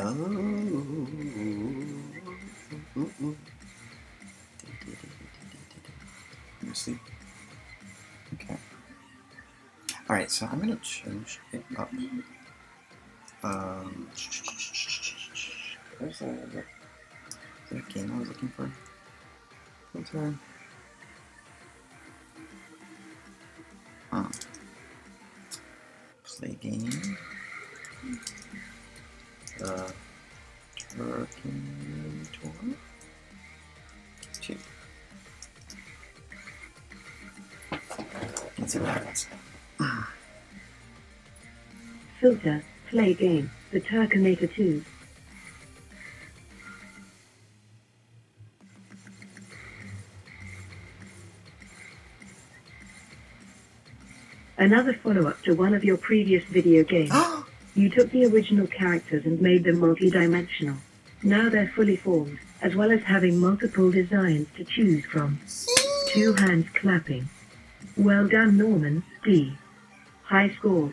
Oh. You sleep? Okay. Alright, so I'm gonna change it up. Where's the game I was looking for? Filter. Play game. Terminator 2. Let's see what happens. Filter, play game, the Terminator 2. Another follow-up to one of your previous video games. You took the original characters and made them multi-dimensional. Now they're fully formed, as well as having multiple designs to choose from. 2 hands clapping. Well done, Norman, D. High score.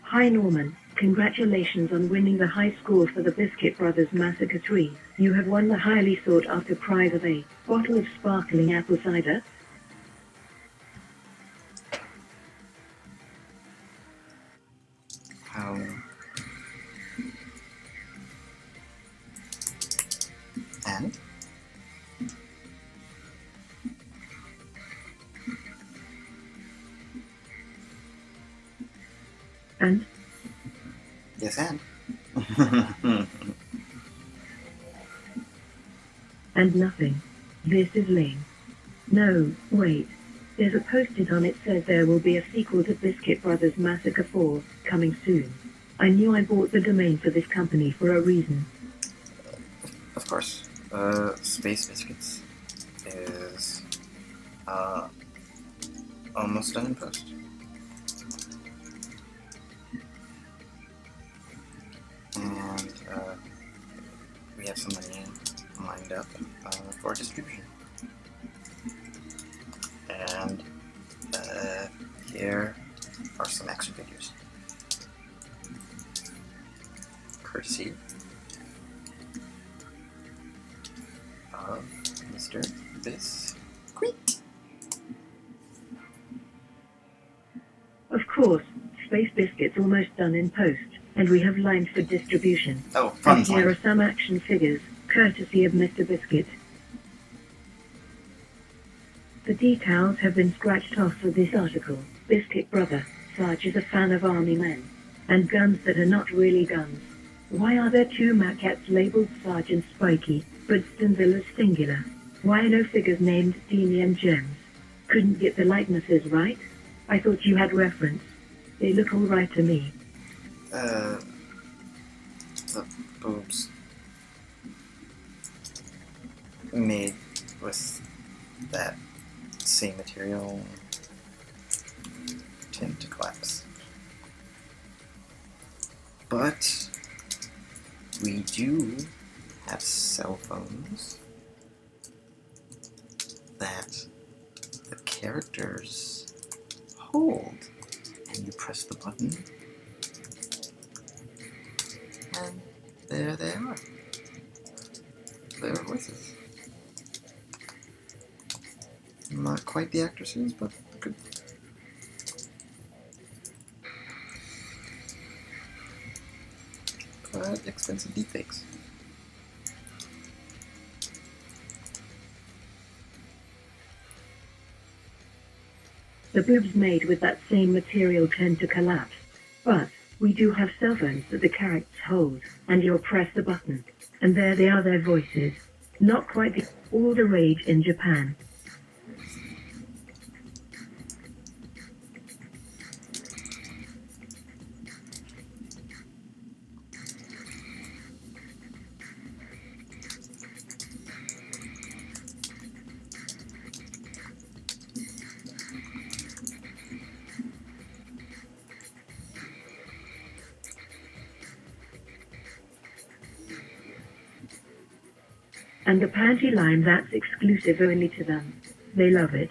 Hi Norman, congratulations on winning the high score for the Biscuit Brothers Massacre 3. You have won the highly sought after prize of a bottle of sparkling apple cider. How? And? And? Yes, and? And nothing. This is lame. No, wait. There's a post-it on it says there will be a sequel to Biscuit Brothers Massacre 4, coming soon. I knew I bought the domain for this company for a reason. Of course. Space Biscuits is almost done in post. And we have some money lined up for distribution. And here are some action figures. Courtesy of Mr. Biscuit. Of course, Space Biscuit's almost done in post, and we have lines for distribution. Oh, fun And here are some action figures, courtesy of Mr. Biscuit. The details have been scratched off for this article. Biscuit Brother, Sarge is a fan of army men. And guns that are not really guns. Why are there 2 maquettes labeled Sarge and Spiky, but Stanzilla's singular? Why no figures named Deanie and Gems? Couldn't get the likenesses right? I thought you had reference. They look alright to me. The boobs made with that same material tend to collapse. But we do have cell phones that the characters hold, and you press the button, and there they are. Their voices. Not quite the actresses, but good. But expensive deepfakes. The boobs made with that same material tend to collapse. But we do have cell phones that the characters hold, and you'll press the button, and there they are, their voices. Not quite all the rage in Japan. And the panty line, that's exclusive only to them. They love it.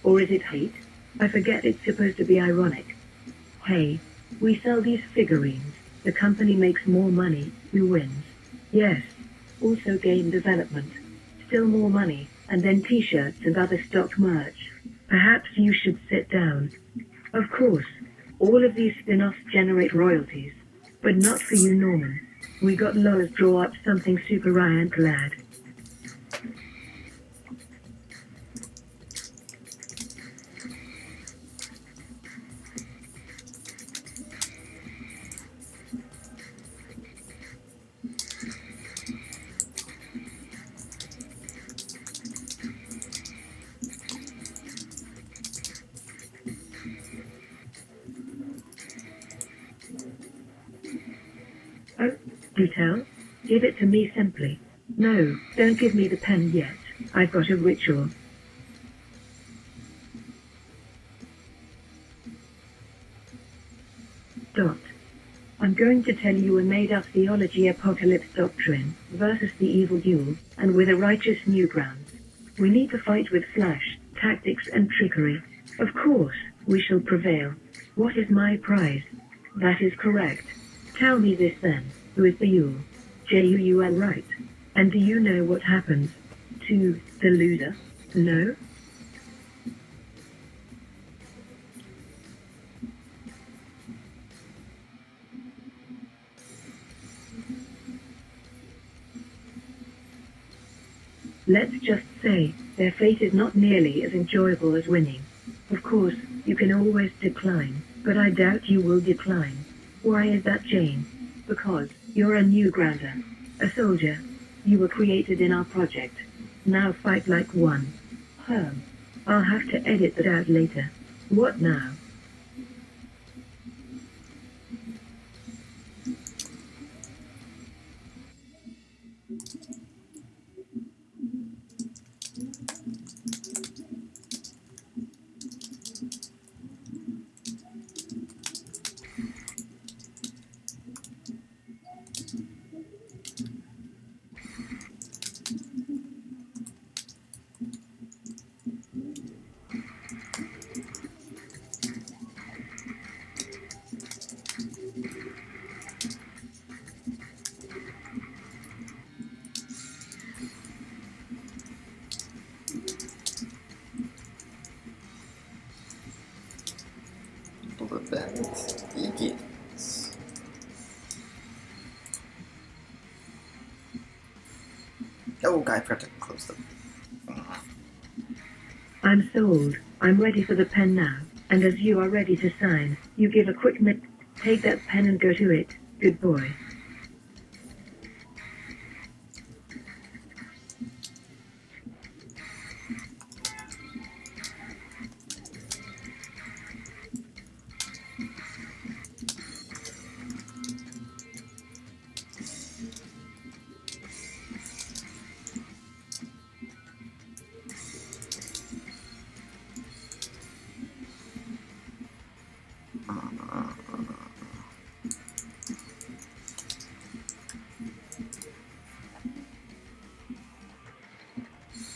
Or is it hate? I forget, it's supposed to be ironic. Hey, we sell these figurines. The company makes more money. Who wins? Yes. Also game development. Still more money, and then t-shirts and other stock merch. Perhaps you should sit down. Of course, all of these spin-offs generate royalties. But not for you, Norman. We got Lois draw up something super ironclad. Oh, do tell? Give it to me simply. No, don't give me the pen yet. I've got a ritual. Dot. I'm going to tell you a made-up theology apocalypse doctrine versus the evil duel, and with a righteous Newgrounds. We need to fight with flash, tactics and trickery. Of course, we shall prevail. What is my prize? That is correct. Tell me this then, who is the Yule? Juul, right. And do you know what happens to the loser? No? Let's just say, their fate is not nearly as enjoyable as winning. Of course, you can always decline, but I doubt you will decline. Why is that, Jane? Because you're a new grounder. A soldier. You were created in our project. Now fight like one. I'll have to edit that out later. What now? The event begins. Oh, I forgot to close them. I'm sold. I'm ready for the pen now. And as you are ready to sign, you give a quick take that pen and go to it. Good boy.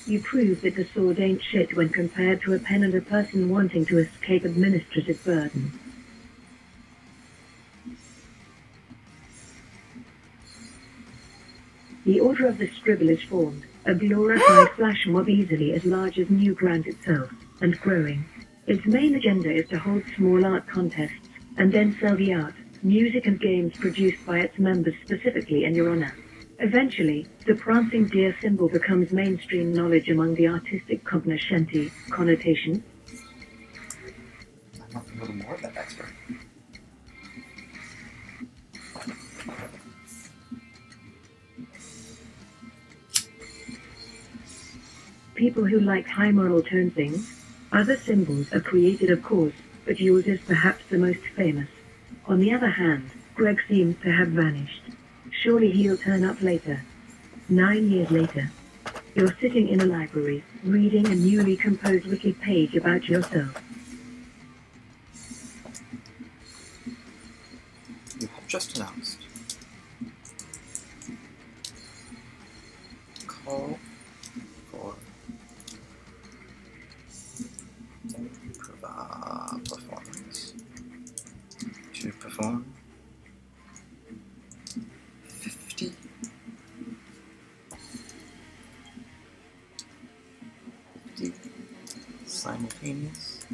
You prove that the sword ain't shit when compared to a pen and a person wanting to escape administrative burden. The Order of the Scribble is formed, a glorified flash mob easily as large as Newgrounds itself, and growing. Its main agenda is to hold small art contests, and then sell the art, music and games produced by its members specifically in your honor. Eventually, the prancing deer symbol becomes mainstream knowledge among the artistic cognoscenti connotation. I want a little more of that expert. People who like high moral tone things. Other symbols are created, of course, but yours is perhaps the most famous. On the other hand, Greg seems to have vanished. Surely he'll turn up later. 9 years later. You're sitting in a library, reading a newly composed wiki page about yourself. You have just announced. Call for performance. 4, 50, 50 simultaneous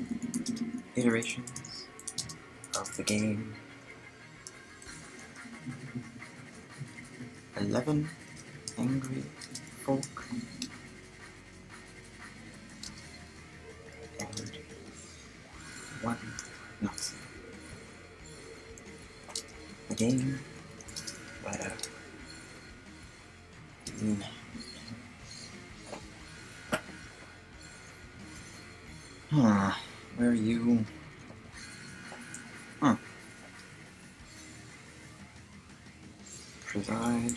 iterations of the game. 11 angry folk and 1 Nazi. A game where where you preside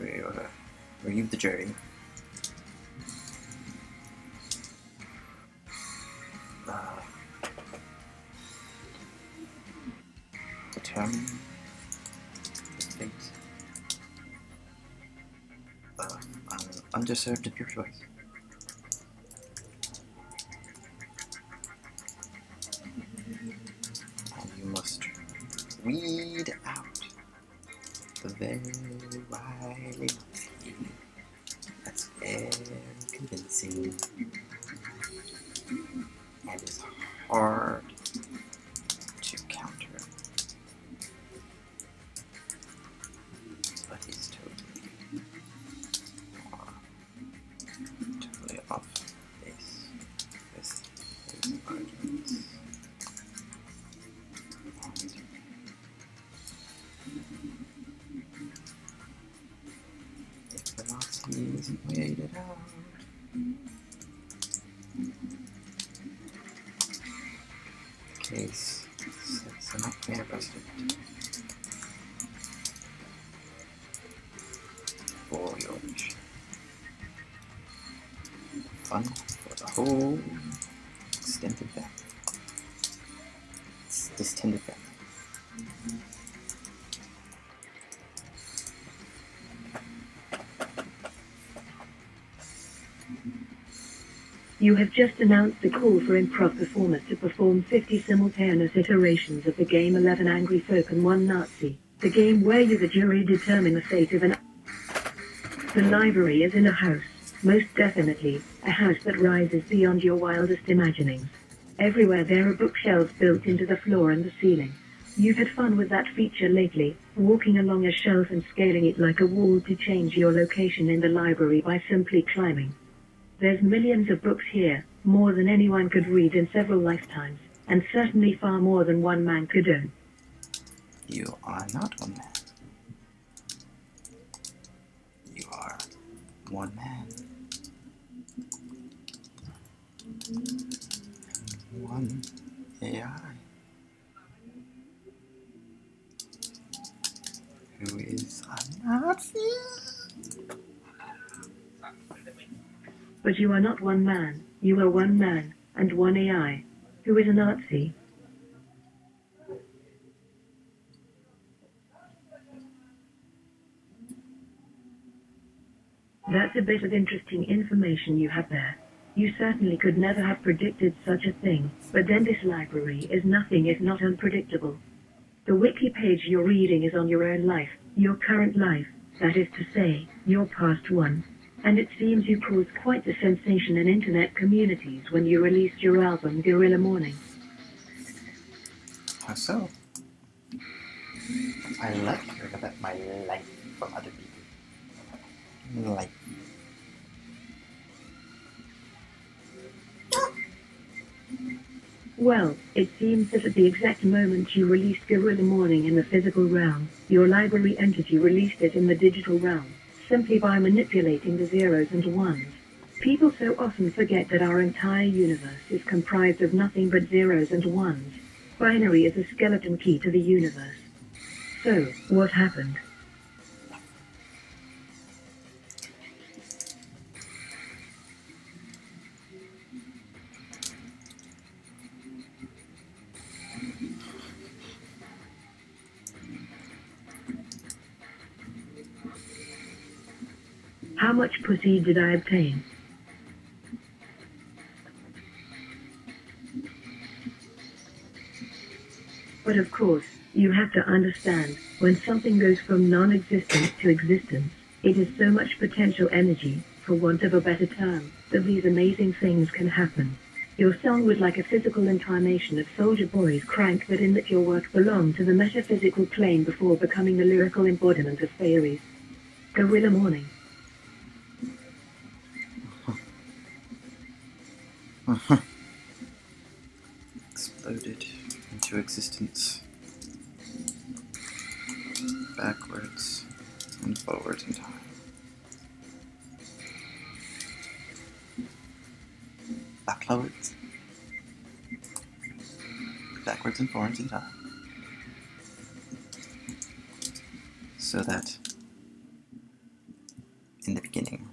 over where you the jury determine the fate of an underserved of your choice. And you must weed out the very wily that's very convincing and is hard to counter, but he's totally off base with his arguments. If the Nazi isn't weighted out, the case sets an unfair precedent for your mission. Fun for the whole extended family. Distended family. You have just announced the call for improv performers to perform 50 simultaneous iterations of the game 11 Angry Folk and 1 Nazi, the game where you the jury determine the fate of an... The library is in a house, most definitely, a house that rises beyond your wildest imaginings. Everywhere there are bookshelves built into the floor and the ceiling. You've had fun with that feature lately, walking along a shelf and scaling it like a wall to change your location in the library by simply climbing. There's millions of books here, more than anyone could read in several lifetimes, and certainly far more than one man could own. You are not one man. You are one man. One AI. Who is a Nazi? But you are not one man, you are one man, and one AI, who is a Nazi. That's a bit of interesting information you have there. You certainly could never have predicted such a thing, but then this library is nothing if not unpredictable. The wiki page you're reading is on your own life, your current life, that is to say, your past one. And it seems you caused quite the sensation in internet communities when you released your album Gorilla Morning. How so? I like hearing about my life from other people. Life. Well, it seems that at the exact moment you released Gorilla Morning in the physical realm, your library entity released it in the digital realm, simply by manipulating the zeros and ones. People so often forget that our entire universe is comprised of nothing but zeros and ones. Binary is a skeleton key to the universe. So, what happened? How much pussy did I obtain? But of course, you have to understand, when something goes from non-existence to existence, it is so much potential energy, for want of a better term, that these amazing things can happen. Your song was like a physical incarnation of Soulja Boy's Crank, but in that your work belonged to the metaphysical plane before becoming the lyrical embodiment of fairies. Gorilla Morning. Exploded into existence. Backwards and forwards in time. Backwards. Backwards and forwards in time. So that in the beginning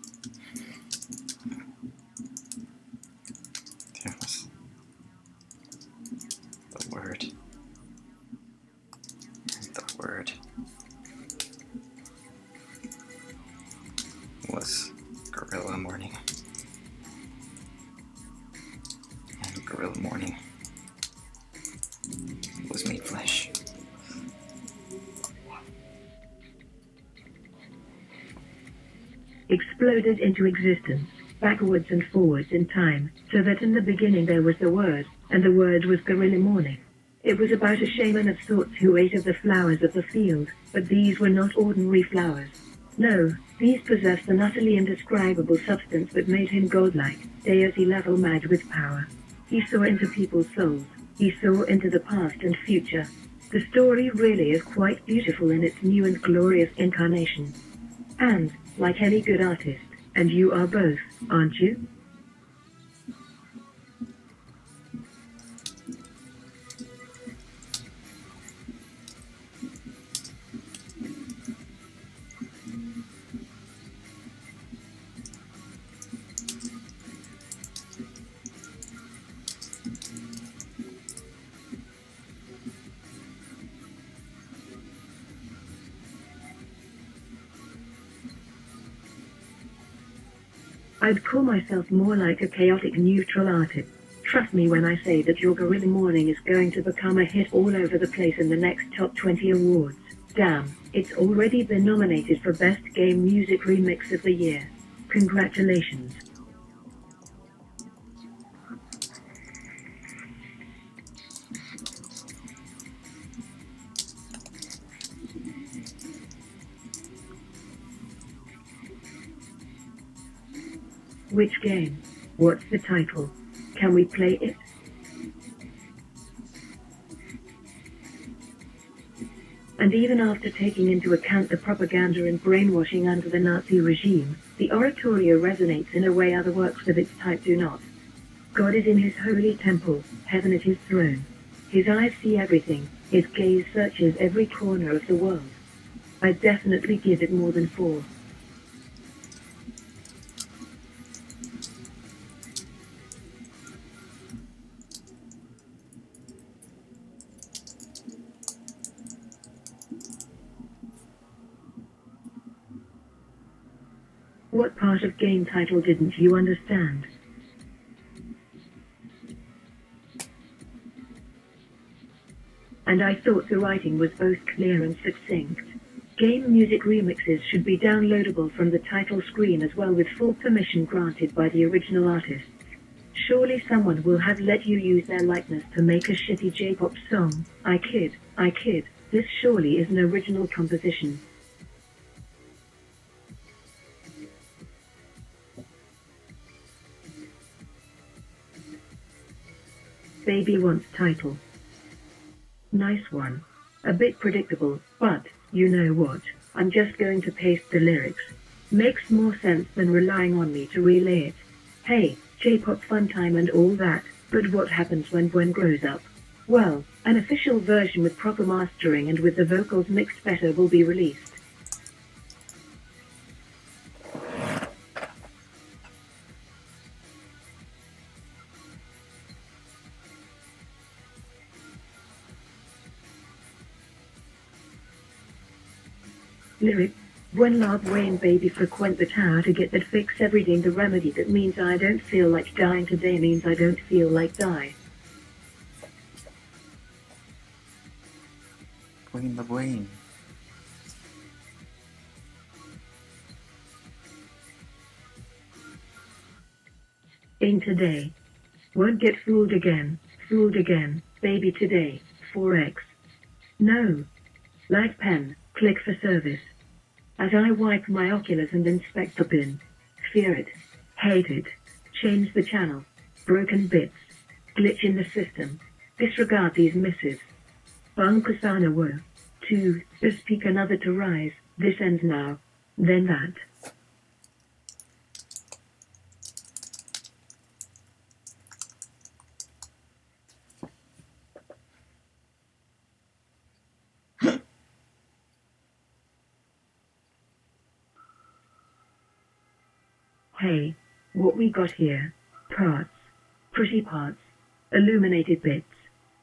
there was the word. And the word was Gorilla Morning. And Gorilla Morning was made flesh. Exploded into existence, backwards and forwards in time, so that in the beginning there was the word, and the word was Gorilla Morning. It was about a shaman of sorts who ate of the flowers of the field, but these were not ordinary flowers. No, these possessed an utterly indescribable substance that made him godlike, deity-level mad with power. He saw into people's souls. He saw into the past and future. The story really is quite beautiful in its new and glorious incarnation. And, like any good artist, and you are both, aren't you? I'd call myself more like a chaotic neutral artist. Trust me when I say that your Gorilla Morning is going to become a hit all over the place in the next top 20 awards. Damn, it's already been nominated for Best Game Music Remix of the Year. Congratulations. Which game? What's the title? Can we play it? And even after taking into account the propaganda and brainwashing under the Nazi regime, the oratorio resonates in a way other works of its type do not. God is in his holy temple, heaven is his throne. His eyes see everything, his gaze searches every corner of the world. I'd definitely give it more than 4. What part of game title didn't you understand? And I thought the writing was both clear and succinct. Game music remixes should be downloadable from the title screen as well with full permission granted by the original artists. Surely someone will have let you use their likeness to make a shitty J-pop song. I kid. This surely is an original composition. Baby wants title. Nice one. A bit predictable, but, you know what, I'm just going to paste the lyrics. Makes more sense than relying on me to relay it. Hey, J-pop fun time and all that, but what happens when Bwaine grows up? Well, an official version with proper mastering and with the vocals mixed better will be released. Lyric. When love Bwaine baby frequent the tower to get that fix everything the remedy that means I don't feel like dying today means I don't feel like die. Bwaine. In today. Won't get fooled again, baby today, 4x. No. Like pen, click for service. As I wipe my oculars and inspect the bin. Fear it. Hate it. Change the channel. Broken bits. Glitch in the system. Disregard these missives. Bankusana wo. 2. This peak another to rise. This ends now. Then that. Hey, what we got here? Parts. Pretty parts. Illuminated bits.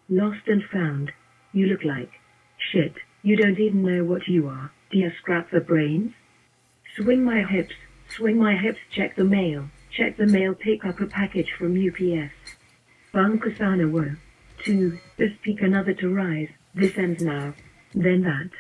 Lost and found. You look like shit. You don't even know what you are. Do you scrap the brains? Swing my hips, check the mail, pick up a package from UPS. Bankusana wo. 2. This peak another to rise, this ends now. Then that.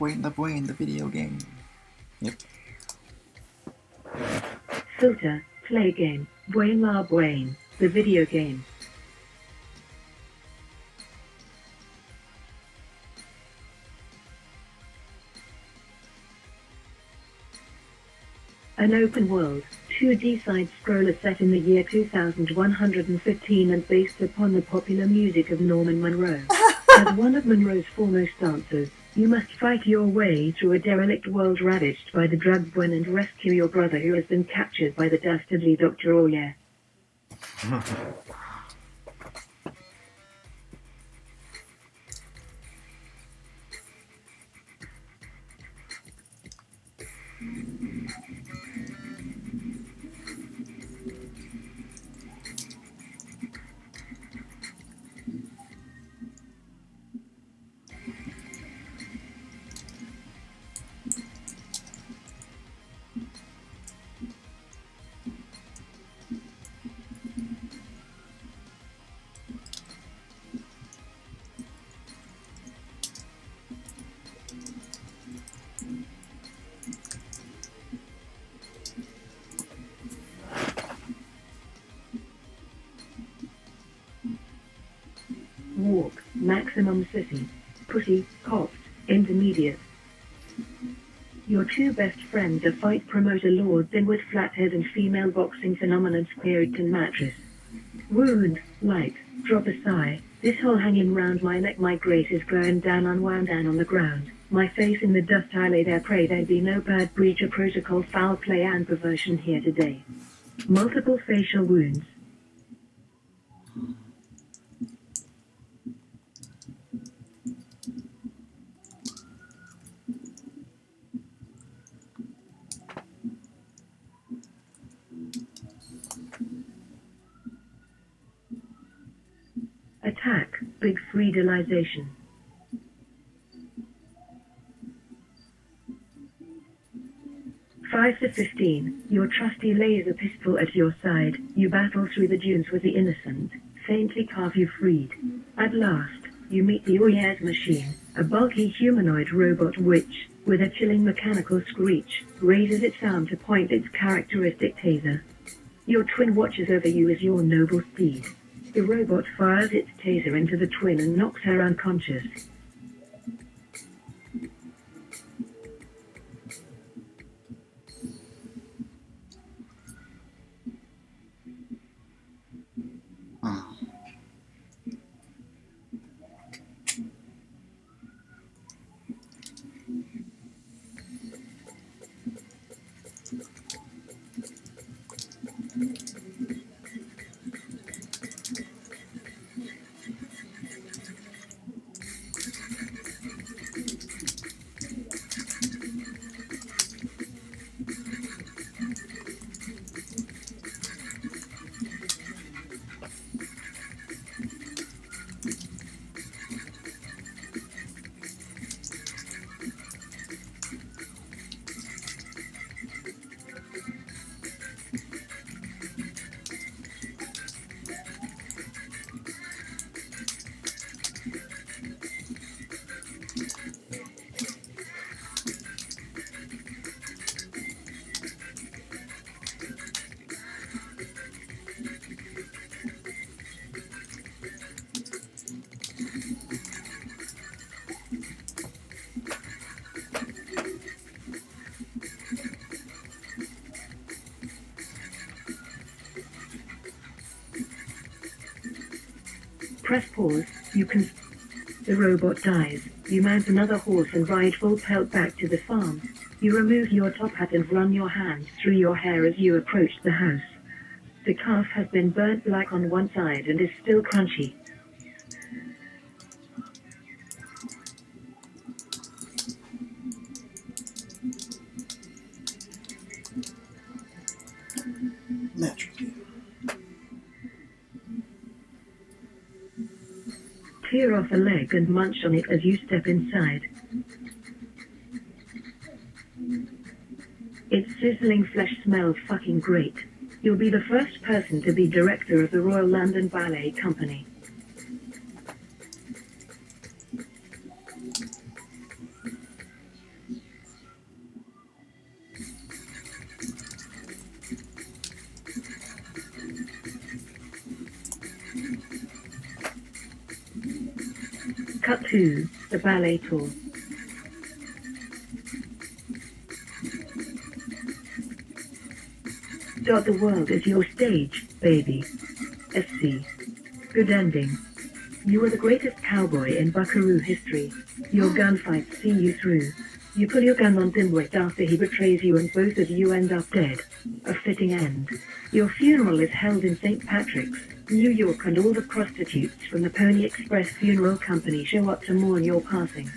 Bwaine, the video game. Yep. Filter, play game, Bwaine, the video game. An open world, 2D side-scroller set in the year 2115 and based upon the popular music of Norman Monroe. As one of Monroe's foremost dancers, you must fight your way through a derelict world ravaged by the drug Bwaine and rescue your brother who has been captured by the dastardly Dr. Oye. Walk, maximum sissy, pussy, cops, intermediate. Your two best friends are fight promoter Lord Thinwood Flathead and female boxing phenomenon Spirit Mattress. Wound, light, drop a sigh, this hole hanging round my neck my grace is going down unwound down on the ground, my face in the dust I lay there pray there be no bad breach of protocol foul play and perversion here today. Multiple facial wounds. Attack, big freedalization. Five to 15, your trusty laser pistol at your side, you battle through the dunes with the innocent, faintly carve you freed. At last, you meet the Oye's machine, a bulky humanoid robot which, with a chilling mechanical screech, raises its arm to point its characteristic taser. Your twin watches over you as your noble speed. The robot fires its taser into the twin and knocks her unconscious. Oh. Press pause. You can... The robot dies. You mount another horse and ride full pelt back to the farm. You remove your top hat and run your hands through your hair as you approach the house. The calf has been burnt black on one side and is still crunchy. Naturally. Tear off a leg and munch on it as you step inside. Its sizzling flesh smells fucking great. You'll be the first person to be director of the Royal London Ballet Company. Cut 2, the ballet tour. The world is your stage, baby. SC. Good ending. You are the greatest cowboy in buckaroo history. Your gunfights see you through. You pull your gun on Dimwit after he betrays you and both of you end up dead. A fitting end. Your funeral is held in St. Patrick's, New York, and all the prostitutes from the Pony Express Funeral Company show up to mourn your passing.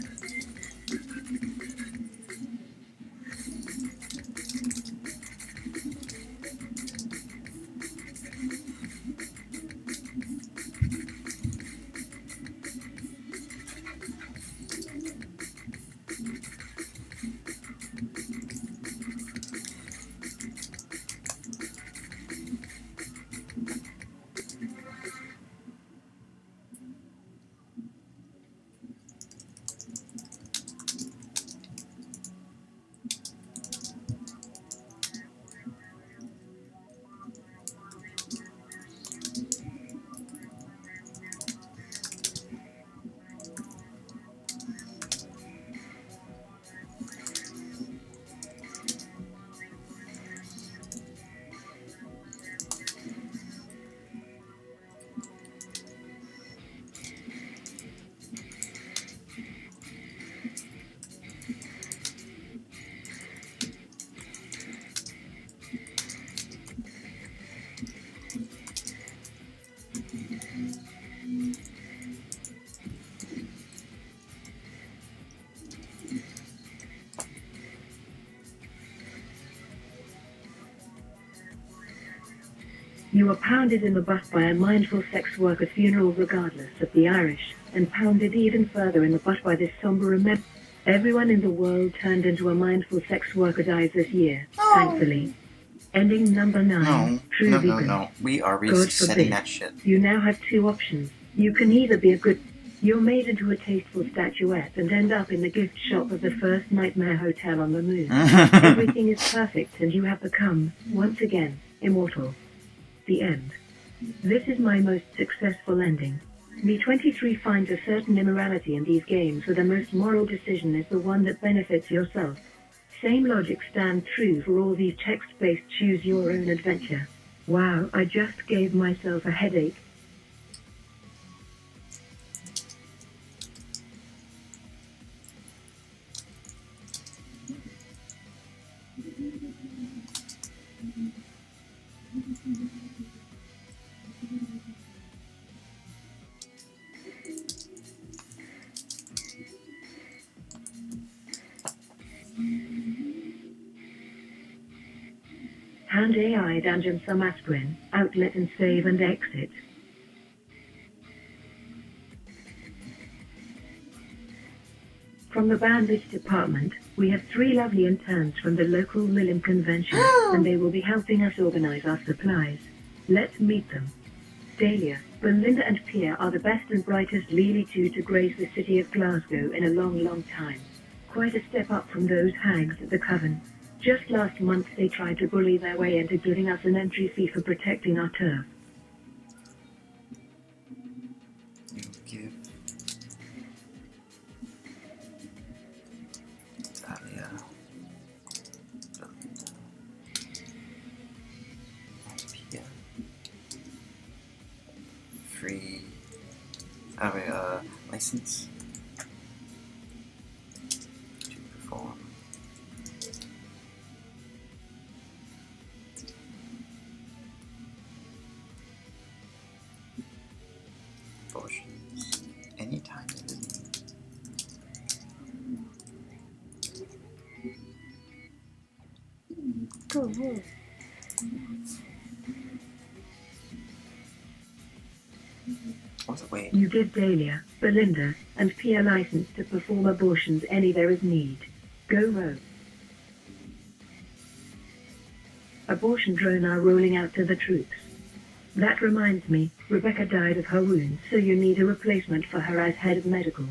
You were pounded in the butt by a mindful sex worker funeral regardless of the Irish, and pounded even further in the butt by this somber remember. Everyone in the world turned into a mindful sex worker dies this year, thankfully. Ending number 9. No, True no, vegan. no. We are God resetting forbid. that shit. You now have 2 options. You can either be a good... You're made into a tasteful statuette and end up in the gift shop of the first nightmare hotel on the moon. Everything is perfect and you have become, once again, immortal. The end. This is my most successful ending. Me 23 finds a certain immorality in these games where the most moral decision is the one that benefits yourself. Same logic stands true for all these text-based choose your own adventure. Wow, I just gave myself a headache. Hand AI dungeon some aspirin, outlet and save and exit. From the bandage department, we have 3 lovely interns from the local Millen convention, and they will be helping us organize our supplies. Let's meet them. Dahlia, Belinda and Pierre are the best and brightest Lily 2 to grace the city of Glasgow in a long, long time. Quite a step up from those hags at the Coven. Just last month they tried to bully their way into giving us an entry fee for protecting our turf. You give Dahlia, Belinda, and Pia free have a license to perform. Abortions anytime it is needed. Cool. What's it? Wait. You give Dahlia, Belinda, and Pia license to perform abortions any there is need. Go row. Abortion drone are rolling out to the troops. That reminds me, Rebecca died of her wounds, so you need a replacement for her as head of medical.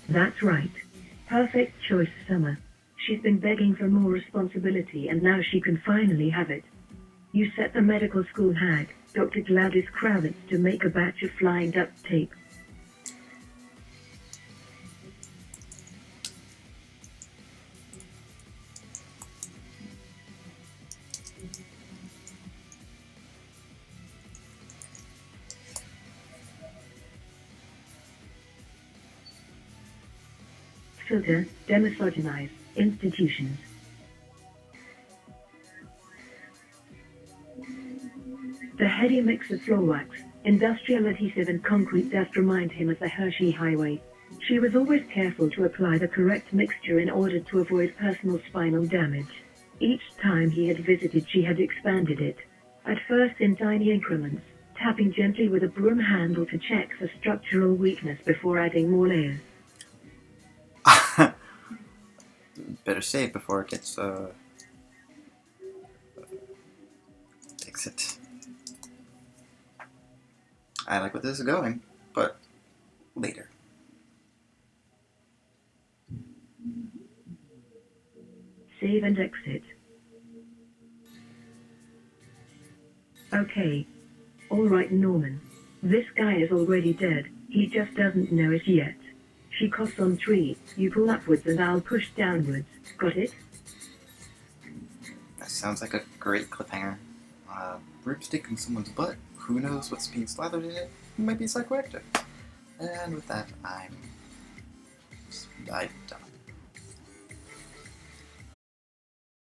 That's right. Perfect choice, Summer. She's been begging for more responsibility and now she can finally have it. You set the medical school hag, Dr. Gladys Kravitz, to make a batch of flying duct tape. Filter, demisogynize, institutions. The heady mix of floor wax, industrial adhesive and concrete dust remind him of the Hershey Highway. She was always careful to apply the correct mixture in order to avoid personal spinal damage. Each time he had visited she had expanded it. At first in tiny increments, tapping gently with a broom handle to check for structural weakness before adding more layers. Better save before it gets exit. I like where this is going, but later. Save and exit. Okay. Alright, Norman. This guy is already dead, he just doesn't know it yet. She coughs on 3, you pull upwards and I'll push downwards. Got it? That sounds like a great cliffhanger. Broomstick in someone's butt. Who knows what's being slathered in it? It might be psychoactive. And with that, I'm done.